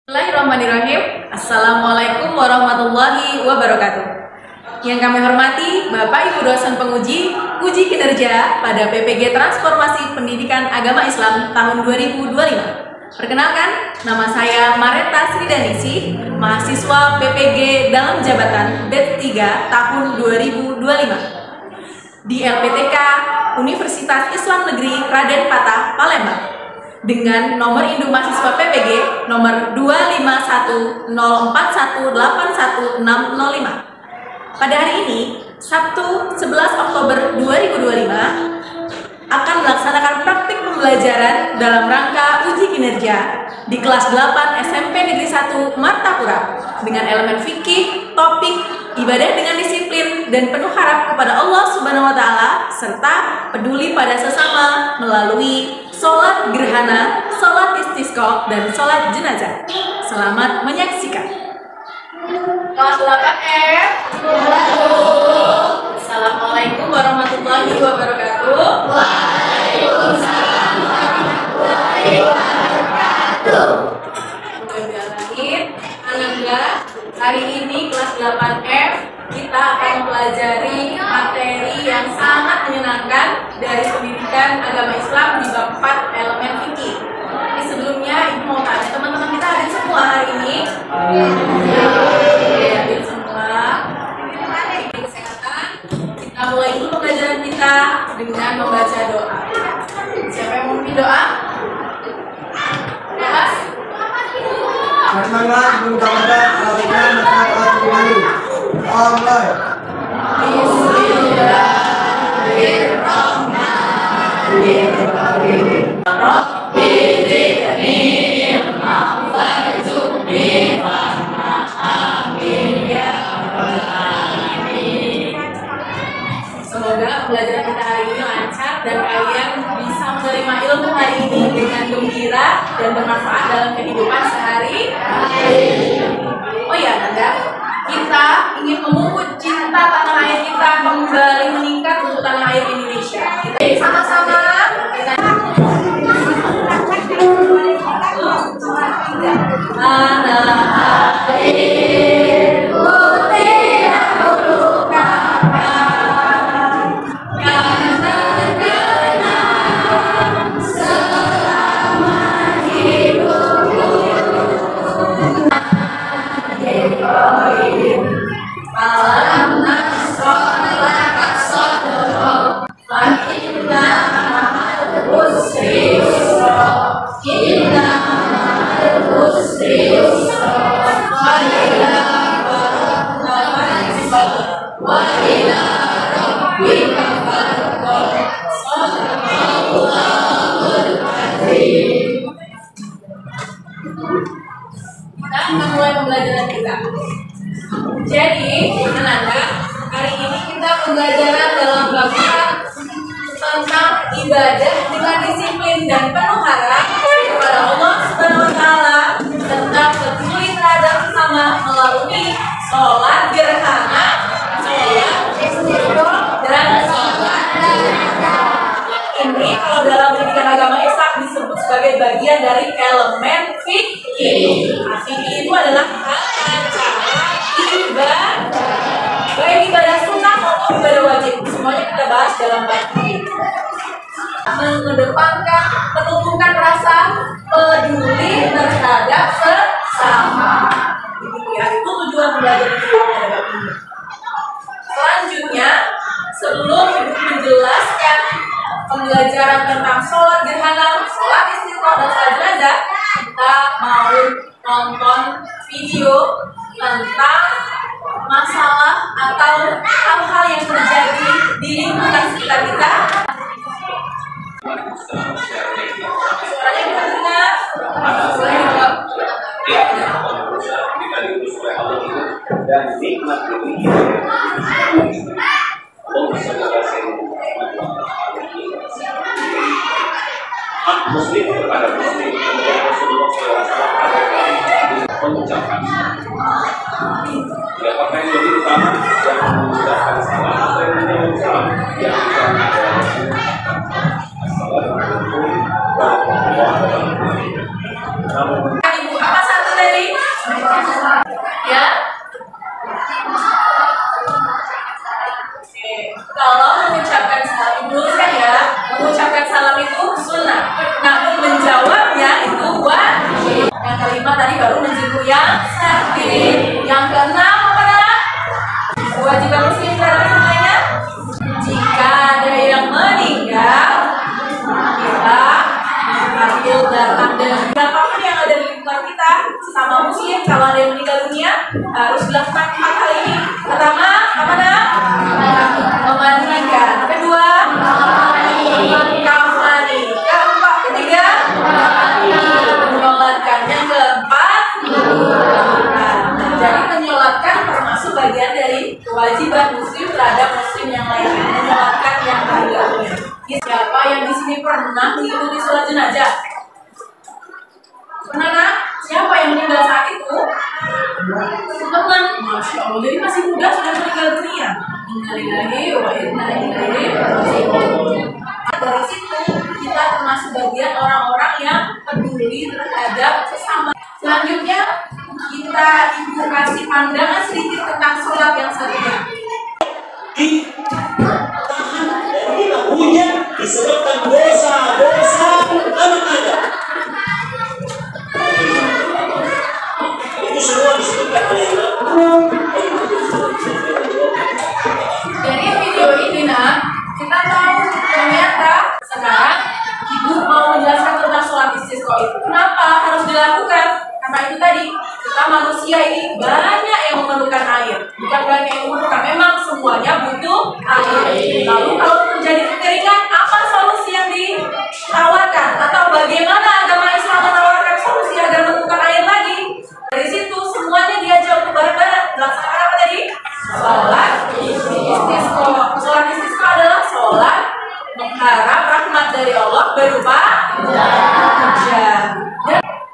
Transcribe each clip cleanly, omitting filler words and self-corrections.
Bismillahirrahmanirrahim. Assalamualaikum warahmatullahi wabarakatuh. Yang kami hormati Bapak Ibu dosen penguji uji kinerja pada PPG Transformasi Pendidikan Agama Islam tahun 2025. Perkenalkan, nama saya Mareta Sridanisi, mahasiswa PPG dalam jabatan batch 3 tahun 2025 di LPTK Universitas Islam Negeri Raden Patah, Palembang, dengan nomor induk mahasiswa PPG nomor 25104181605. Pada hari ini, Sabtu 11 Oktober 2025, akan melaksanakan praktik pembelajaran dalam rangka uji kinerja di kelas 8 SMP Negeri 1 Martapura dengan elemen fikih, topik, ibadah dengan disiplin dan penuh harap kepada Allah Subhanahu wa Ta'ala serta peduli pada sesama melalui sholat gerhana, sholat istisqa, dan sholat jenazah. Selamat menyaksikan. Kelas 8F. Assalamualaikum warahmatullahi wabarakatuh. Waalaikumsalam warahmatullahi wabarakatuh. Ananda, hari ini kelas 8F kita akan mempelajari materi yang sangat menyenangkan dari pendidikan agama Islam di bab 4 elemen fikih. Tapi sebelumnya Ibu mau tanya, teman-teman kita hadir semua hari ini? Hadir semua. Kesehatan. Kita mulai dulu pembelajaran kita dengan membaca doa. Siapa yang mau memimpin doa? Mas? Bismillahirrahmanirrahim. Rabbi zidni ilman warzuqni fahma. Amin ya rabbal alamin. Semoga pembelajaran kita hari ini lancar dan kalian bisa menerima ilmu hari ini dengan gembira dan bermanfaat dalam kehidupan sehari-hari. Oh ya, Nanda, kita ingin memupuk cinta tanah air kita kembali meningkat untuk tanah air Indonesia. Sama-sama kita tanah air putih hulu kapan kan terkenal selama hidupku. Alam nasrolaka sodro Inna al-usri yusra Inna al-usri yusra Wa ila rabbika farghab. Shadaqallahul azim. Kita akan mulai pembelajaran kita. Jadi, Ananda, hari ini kita pembelajaran dalam bab tentang ibadah dengan disiplin dan penuh harap kepada Allah Subhanahu wa Ta'ala tentang peduli terhadap sesama melalui sholat gerhana, sholat istisqa, dan sholat jenazah. Ini kalau dalam pendidikan agama Islam disebut sebagai bagian dari elemen fikih. Fikih itu adalah tata cara ibadah, baik ibadah sunnah maupun ibadah wajib. Semuanya kita bahas dalam bab ini. Mengedepankan, menumbuhkan rasa peduli terhadap sesama. Begitu ya, itu tujuan pembelajaran kita pada bab ini. Selanjutnya, sebelum menjelaskan pembelajaran tentang sholat gerhana, sholat istisqa, dan sholat jenazah, kita mau nonton video tentang masalah atau hal-hal yang terjadi di lingkungan sekitar kita. Suaranya bisa dengar? Dan nikmat dunia hak muslim kepada muslim. Rasulullah SAW mengucapkan apakah yang lebih utama yang mengucapkan salam atau yang menjawab salam? Yang utama adalah Assalamualaikum warahmatullahi wabarakatuh. Ibu, apa satu dari kelima tadi baru menjenguk yang sakit. Yang keenam apa nak? Kewajiban muslim terhadap semuanya. Jika ada yang meninggal, kita harus datang dengan siapapun yang ada di lingkungan kita sama muslim. Kalau ada yang meninggal dunia harus dilakukan 4 hal ini. Pertama, apa nak? Memandikan. Kedua, kafani. Keempat, ketiga, menyolatkan. Yang keempat, jadi menyolatkan termasuk bagian dari kewajiban muslim terhadap muslim yang lainnya. Menyolatkan yang meninggal dunia. Siapa yang di sini pernah mengikuti sholat jenazah? Pernah nak? Siapa yang meninggal saat itu? Teman, masya Allah. Jadi masih muda sudah meninggal dunia. Innalillahi wa inna ilaihi raji'un. Dari situ kita termasuk bagian orang-orang yang peduli terhadap sesama. Selanjutnya kita ibu kasih pandangan sedikit tentang sholat yang satunya. Kita punya disebabkan dosa-dosa anak-anak. Itu semua disebutkan oleh Dari video ini nak, kita tahu ternyata sekarang ibu mau menjelaskan tentang sholat istisqa itu. Kenapa harus dilakukan? Karena itu tadi kita manusia ini banyak yang memerlukan air, bukan banyak yang memerlukan. Memang semuanya butuh air. Lalu kalau terjadi kekeringan, apa solusi yang ditawarkan? Atau bagaimana agama Islam menawarkan solusi agar menemukan air lagi? Dari situ semuanya diajak untuk bareng-bareng melaksanakan apa tadi? Sholat istisqa. Sholat istisqa adalah sholat mengharap rahmat dari Allah berupa hujan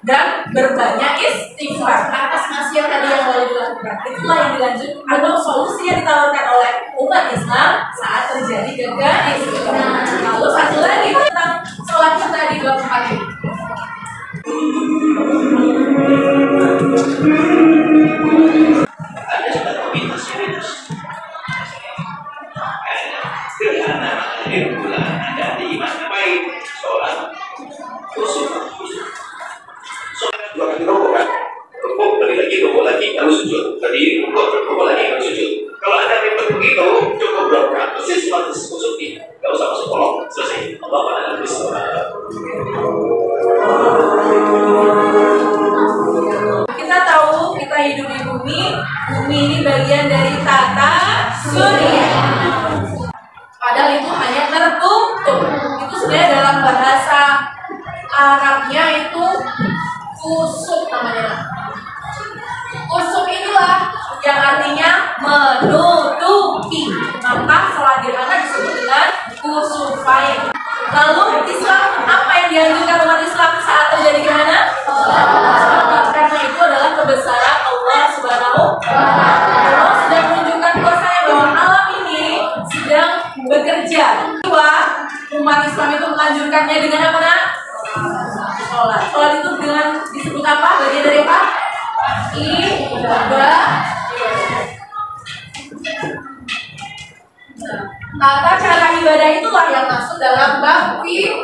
dan berbanyak istighfar atas maksiat tadi yang boleh dilakukan. Itulah yang dilanjut atau solusi yang ditawarkan oleh umat Islam saat terjadi kekeringan. Lalu satu lagi tentang sholat kita di bab 4 ini. ada sudah minus. Gerhana akhir bulan ada di mana baik sholat khusyuk. Sholat 2 kali rukuk kan? Rukuk lagi rukuk lagi lalu sujud. Tadi rukuk lagi lalu sujud. Kalau ada metode begitu cukup berapa? Terus sholat khusyuk ini nggak usah masuk kolom selesai. Allah pada Kita tahu kita hidup di bumi. Bumi ini bagian dari tata surya. Padahal itu hanya tertutup. Itu sebenarnya dalam bahasa Arabnya itu kusuk namanya. Kusuk inilah yang artinya menutupi. Maka sholat gerhana disebut dengan kusufain. Lalu Islam apa yang dianjurkan umat Islam saat terjadi gerhana? Karena itu adalah kebesaran Allah Subhanahu wa Ta'ala. Allah sedang menunjukkan kuasanya bahwa alam ini sedang bekerja. Kedua, umat Islam itu menganjurkannya dengan apa nak? Sholat. Sholat itu dengan disebut apa? Bagian dari apa? Ibadah. Tata cara ibadah itulah yang masuk dalam bab fikih.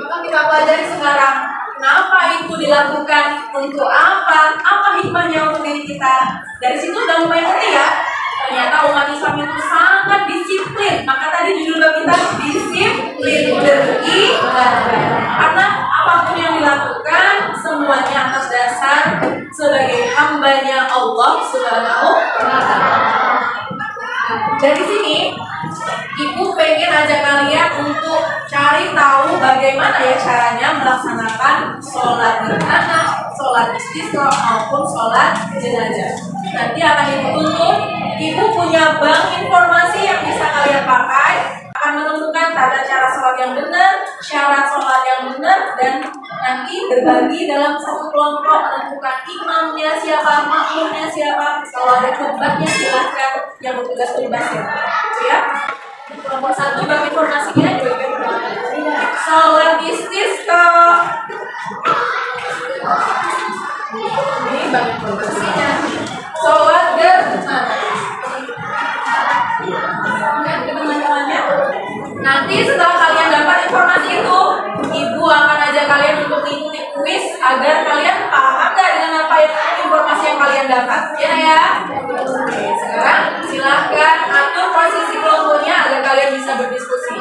Maka kita pelajari sekarang kenapa itu dilakukan, untuk apa hikmahnya untuk diri kita. Dari situ udah mulai ngerti ya. Ternyata umat Islam itu sangat disiplin. Maka tadi judul bab kita disiplin beribadah. Karena apapun yang dilakukan semuanya atas dasar sebagai hambanya Allah Subhanahu wa Ta'ala. Dari sini, ibu pengen ajak kalian untuk cari tahu bagaimana ya caranya melaksanakan sholat gerhana, sholat istisqa maupun sholat jenazah. Nanti akan ibu tuntut, ibu punya bank informasi yang bisa kalian pakai, akan menemukan tata cara sholat yang benar, syarat sholat yang benar, dan nanti berbagi dalam satu kelompok, menentukan imamnya siapa, makmumnya siapa. Kalau ada khutbahnya silahkan yang bertugas bebas ya. Kelompok 1 bagi informasinya sholat istisqa. Ini bagi informasinya. Sholat gerhana. Teman-temannya. Nanti setelah kalian dapat informasi itu, ibu akan ajak kalian untuk mengikuti kuis agar kalian paham nggak dengan apa yang informasi yang kalian dapat, ya? Oke, sekarang silahkan atur posisi kelompoknya agar kalian bisa berdiskusi.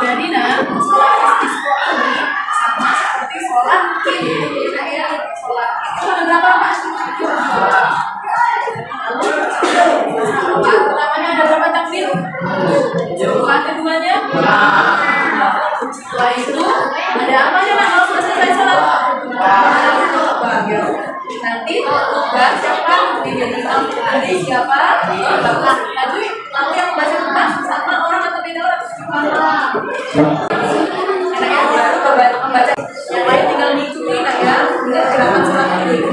Jadi sholat istisqa ini sama seperti sholat id, ya. Sholat itu ada berapa Mas? Pertamanya ada berapa takbir? Yang keduanya? Setelah itu ada apa ya Mas kalau sudah selesai sholat? Nanti bacakan menjadi tadi siapa? Lalu yang membaca Quran sama orang atau beda orang? Karena yang baru membaca, yang lain tinggal diikuti ya. Dengan gerakan sholat itu.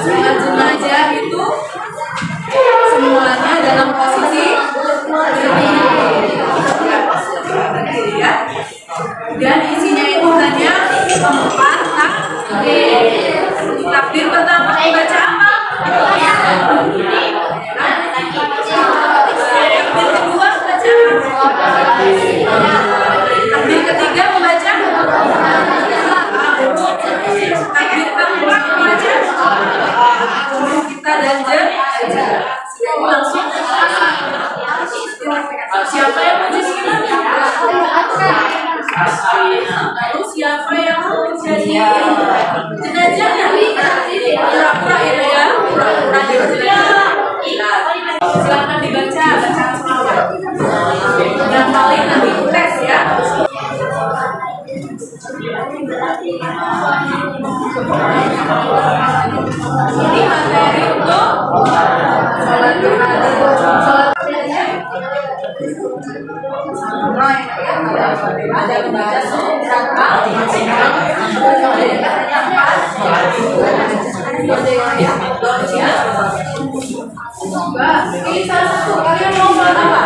Sholat jenazah itu semuanya dalam posisi berdiri, ya. Dan isinya itu hanya 4 takbir pertama baca apa? Takbir kedua baca apa? Takbir ketiga membaca takbir keempat membaca kita dan langsung siapa yang mau jadi imam? Lalu siapa yang mau jadi jenazahnya? Pura-pura ya, pura-pura jadi jenazah. Silakan dibaca bacaan selawat. Dan paling nanti tes ya. Ini materi untuk sholat ada membaca ini salah satu kalian mau sholat apa?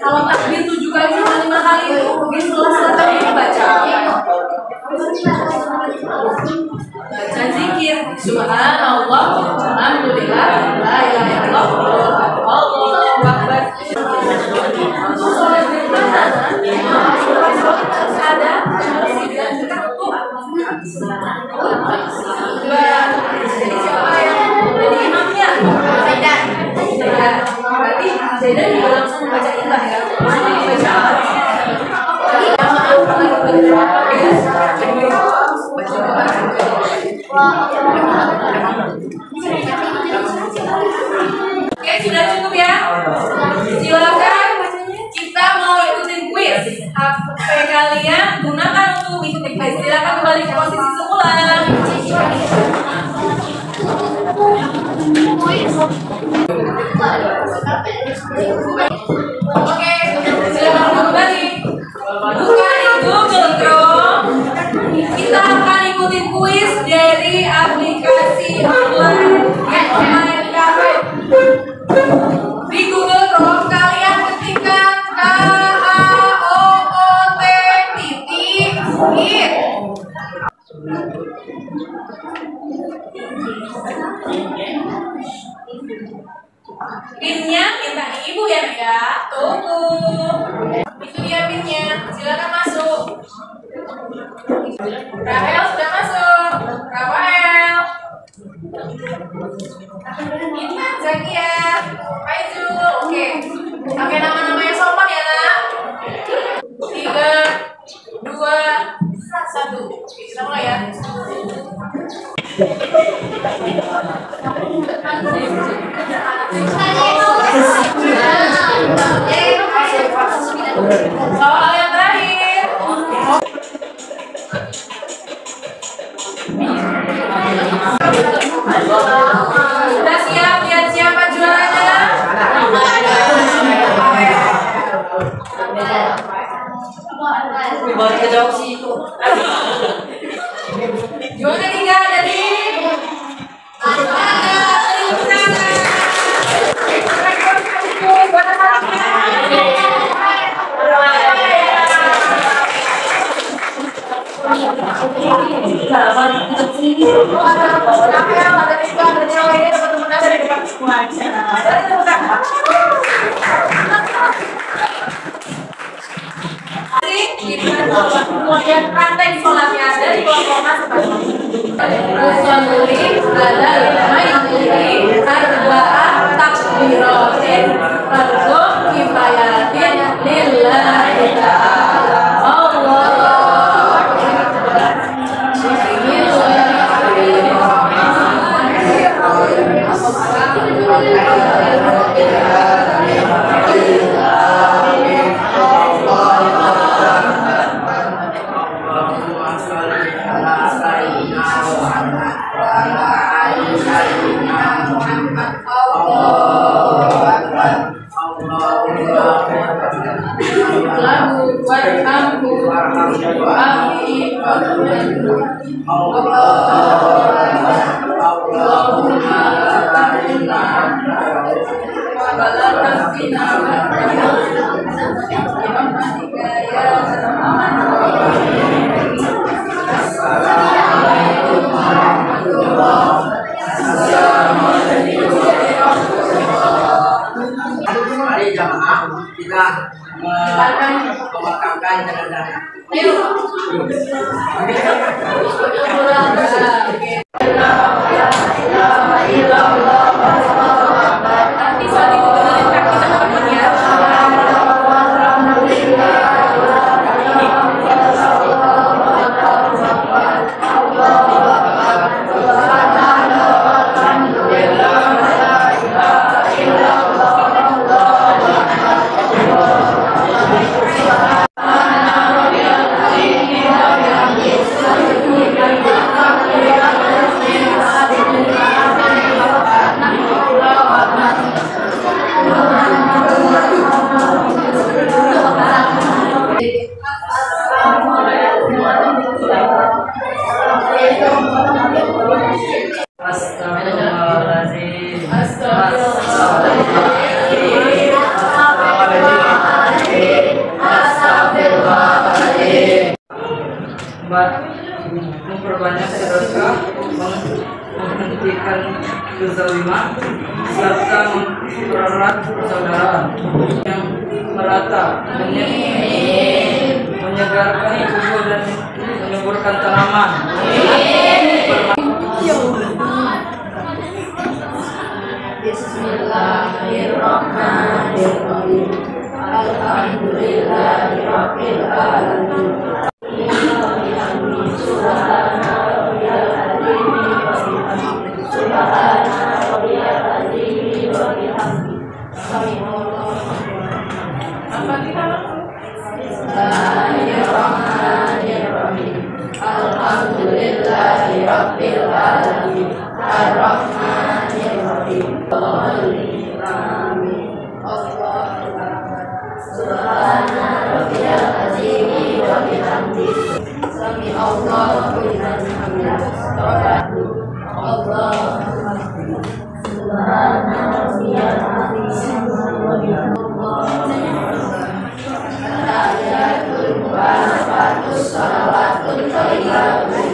Kalau takbir 7 kali sama 5 kali mungkin setelah takbir baca zikir subhanallah alhamdulillah la ilaha illallah Allahu akbar. Ada siapa yang jadi imamnya? Berarti Zaidan juga langsung membaca indah ya. Oke, sudah cukup ya. Silakan kita mau ikutin kuis. HP kalian gunakan untuk ikuti kuis. Silakan kembali ke posisi semula. Oke, silakan kembali. Buka di Google Chrome. Kita akan ikutin kuis dari aplikasi online Cafe. Di Google Chrome kalian ketikkan KAOOT.it. Pinnya minta ibu ya, tunggu. Itu dia pinnya, silakan masuk. Rahel sudah masuk. Rafael, Intan, Zakia, Faizul, oke. Pakai nama-nama yang sopan ya nak. 3, 2, 1. Kita mulai ya. Soal yang terakhir. Sudah siap? Lihat siapa juaranya? Juara 3 dari kemudian praktek sholatnya dari kelompok masing-masing. Usolli alal mayyiti arba'ah takbiratin fardu kifayatin lillahi ta'ala. Allahu akbar. Mari jamaah kita memakamkan jenazah. Nanti saat itu benerin kaki teman-teman ya. Memperbanyak sedekah, menghentikan kezaliman, serta mempererat persaudaraan yang merata, menyegarkan tubuh dan menyuburkan tanaman. Bismillahirrahmanirrahim. Alhamdulillahirabbil alamin. Alhamdulillahirabbil alamin. Ar-Rahmanir-Rahim. Subhana rabbiyal azim wa bihamdihi. Sami Allahu liman hamidah. Allahumma subhana rabbiyal azim wa bihamdihi. Ayatul mubarakatuh salawatun thayyibun.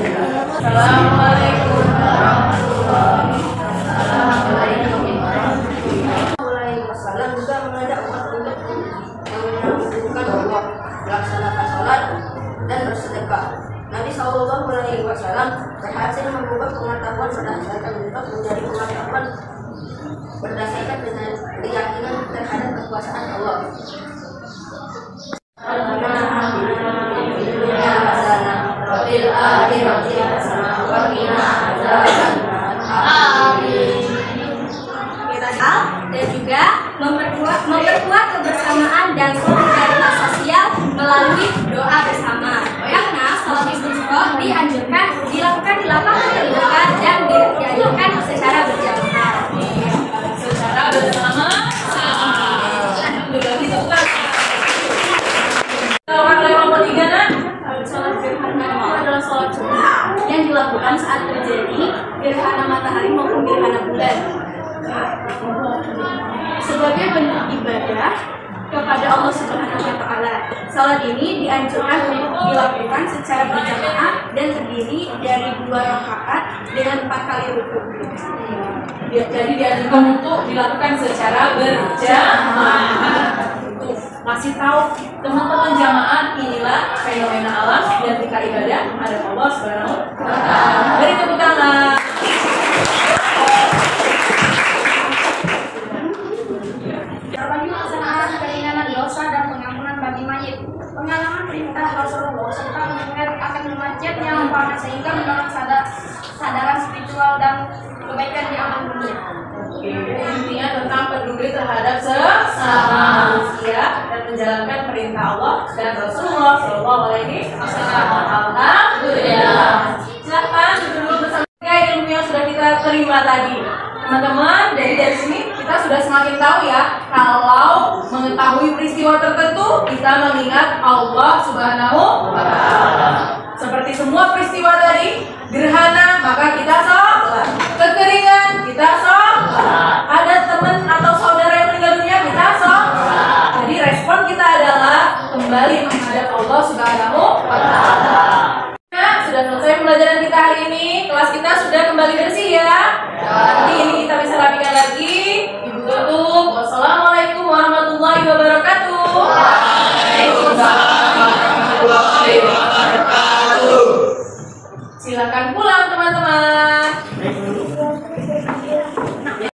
Assalamualaikum warahmatullahi wabarakatuh. Juga mengajak umat untuk menunjukkan bahwa melaksanakan sholat dan bersedekah. Nabi Shallallahu Alaihi Wasallam berhasil mengubah pengetahuan berdasarkan untuk menjadi pengetahuan berdasarkan dengan keyakinan terhadap kekuasaan Allah. Dan juga memperkuat kebersamaan dan solidaritas sosial melalui doa bersama. Karena sholat istisqa dianjurkan dilakukan di lapangan terbuka gerhana matahari maupun gerhana bulan. Sebagai bentuk ibadah kepada Allah Subhanahu wa Ta'ala, salat ini dianjurkan untuk dilakukan secara berjamaah dan terdiri dari 2 rakaat dengan 4 kali rukuk. Jadi dianjurkan untuk dilakukan secara berjamaah. Masih tahu teman-teman jamaah, inilah fenomena alam dan ketika ibadah ada Allah Subhanahu wa Ta'ala. Beri tepuk tangan. Pelaksanaan keringanan dosa dan pengampunan bagi mayit. Pengalaman perintah Rasulullah serta mengingat akan memacetnya lampana sehingga mendapat sadaran spiritual dan kebaikan di alam dunia. Intinya tentang peduli terhadap sesama manusia dan menjalankan perintah Allah dan Rasulullah Shallallahu Alaihi Wasallam. Alhamdulillah. Silakan duduk bersama ilmu yang sudah kita terima tadi. Teman-teman, dari sini kita sudah semakin tahu ya, kalau mengetahui peristiwa tertentu kita mengingat Allah Subhanahu wa Ta'ala. Seperti semua peristiwa tadi, gerhana maka kita sholat, kekeringan kita sholat, ada teman atau saudara yang meninggal dunia kita sholat. Jadi respon kita adalah kembali menghadap Allah Subhanahu wa Ta'ala. Nah, sudah selesai pembelajaran kita hari ini. Kelas kita sudah kembali bersih ya. Nanti ini kita bisa rapikan lagi. Ibu tutup. Wassalamualaikum warahmatullahi wabarakatuh. Waalaikumsalam warahmatullahi wabarakatuh. Silakan pulang teman-teman.